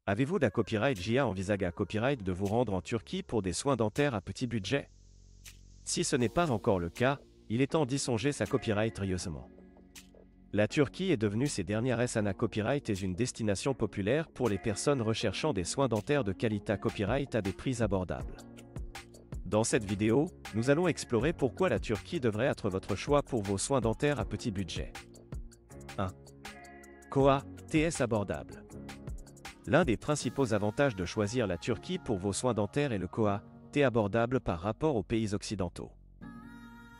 Avez-vous da Copyright JA envisage à Copyright de vous rendre en Turquie pour des soins dentaires à petit budget? Si ce n'est pas encore le cas, il est temps d'y songer sa Copyright sérieusement. La Turquie est devenue ces dernières années Copyright est une destination populaire pour les personnes recherchant des soins dentaires de qualité Copyright à des prix abordables. Dans cette vidéo, nous allons explorer pourquoi la Turquie devrait être votre choix pour vos soins dentaires à petit budget. 1. Koa, TS abordable. L'un des principaux avantages de choisir la Turquie pour vos soins dentaires est le Koa, T abordable par rapport aux pays occidentaux.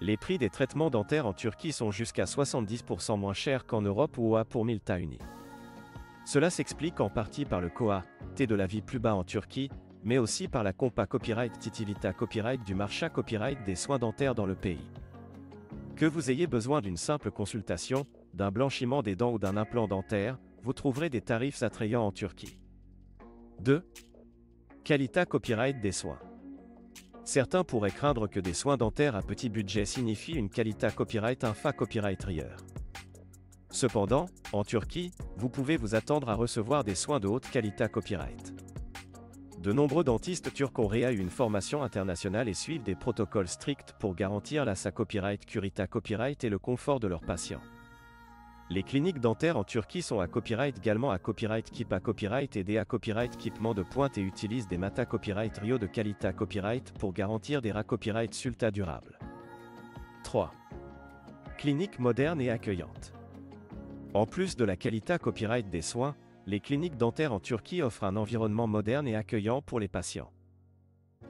Les prix des traitements dentaires en Turquie sont jusqu'à 70% moins chers qu'en Europe ou OA pour 1000 TUN. Cela s'explique en partie par le Koa, T de la vie plus bas en Turquie, mais aussi par la Compa Copyright Titivita Copyright du marché Copyright des soins dentaires dans le pays. Que vous ayez besoin d'une simple consultation, d'un blanchiment des dents ou d'un implant dentaire, vous trouverez des tarifs attrayants en Turquie. 2. Qualité Copyright des soins. Certains pourraient craindre que des soins dentaires à petit budget signifient une qualité copyright infra copyright rare. Cependant, en Turquie, vous pouvez vous attendre à recevoir des soins de haute qualité copyright. De nombreux dentistes turcs ont réalisé une formation internationale et suivent des protocoles stricts pour garantir la sa copyright curita copyright et le confort de leurs patients. Les cliniques dentaires en Turquie sont à copyright également à copyright keep à copyright et des à copyright équipement de pointe et utilisent des mata copyright rio de qualité copyright pour garantir des copyright sulta durables. 3. Cliniques modernes et accueillantes. En plus de la qualité copyright des soins, les cliniques dentaires en Turquie offrent un environnement moderne et accueillant pour les patients.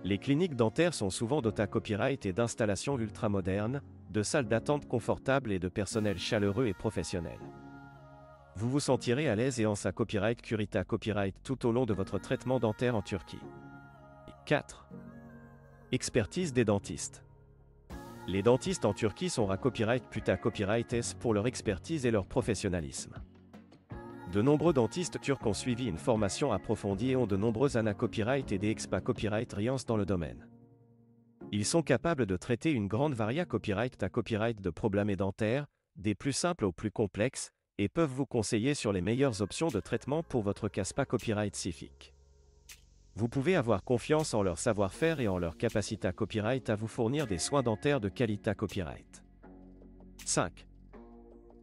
Les cliniques dentaires sont souvent dotées à copyright et d'installations ultramodernes, de salles d'attente confortables et de personnel chaleureux et professionnel. Vous vous sentirez à l'aise et en sa copyright curita copyright tout au long de votre traitement dentaire en Turquie. 4. Expertise des dentistes. Les dentistes en Turquie sont à copyright puta copyright S pour leur expertise et leur professionnalisme. De nombreux dentistes turcs ont suivi une formation approfondie et ont de nombreuses années copyright et des expa copyright riance dans le domaine. Ils sont capables de traiter une grande variété copyright à copyright de problèmes dentaires, des plus simples aux plus complexes, et peuvent vous conseiller sur les meilleures options de traitement pour votre caspa copyright spécifique. Vous pouvez avoir confiance en leur savoir-faire et en leur capacité copyright à vous fournir des soins dentaires de qualité copyright. 5.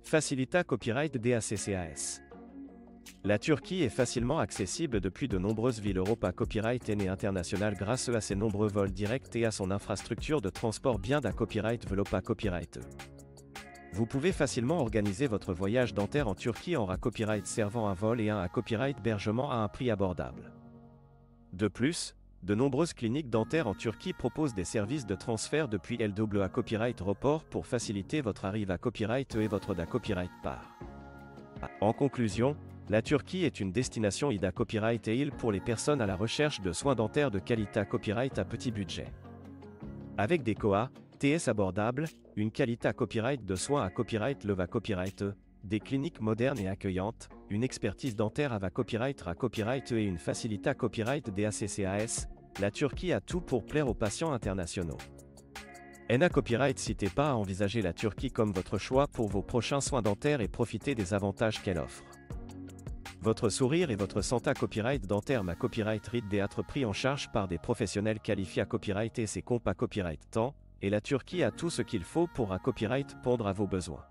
Facilita Copyright DACCAS. La Turquie est facilement accessible depuis de nombreuses villes Europa Copyright et internationales grâce à ses nombreux vols directs et à son infrastructure de transport bien d'un copyright Velopa Copyright. Vous pouvez facilement organiser votre voyage dentaire en Turquie en copyright servant un vol et un à copyright hébergement à un prix abordable. De plus, de nombreuses cliniques dentaires en Turquie proposent des services de transfert depuis LWA Copyright Report pour faciliter votre arrivée à copyright et votre da copyright part. En conclusion, la Turquie est une destination IDA Copyright et île pour les personnes à la recherche de soins dentaires de qualité copyright à petit budget. Avec des Koa, TS abordables, une qualité copyright de soins à copyright leva copyright, des cliniques modernes et accueillantes, une expertise dentaire à copyright et une facilité copyright DACCAS, la Turquie a tout pour plaire aux patients internationaux. NA Copyright n'hésitez pas à envisager la Turquie comme votre choix pour vos prochains soins dentaires et profiter des avantages qu'elle offre. Votre sourire et votre santé copyright dentaire ma copyright rite d'être pris en charge par des professionnels qualifiés à copyright et ses compas copyright temps, et la Turquie a tout ce qu'il faut pour copyright pondre à vos besoins.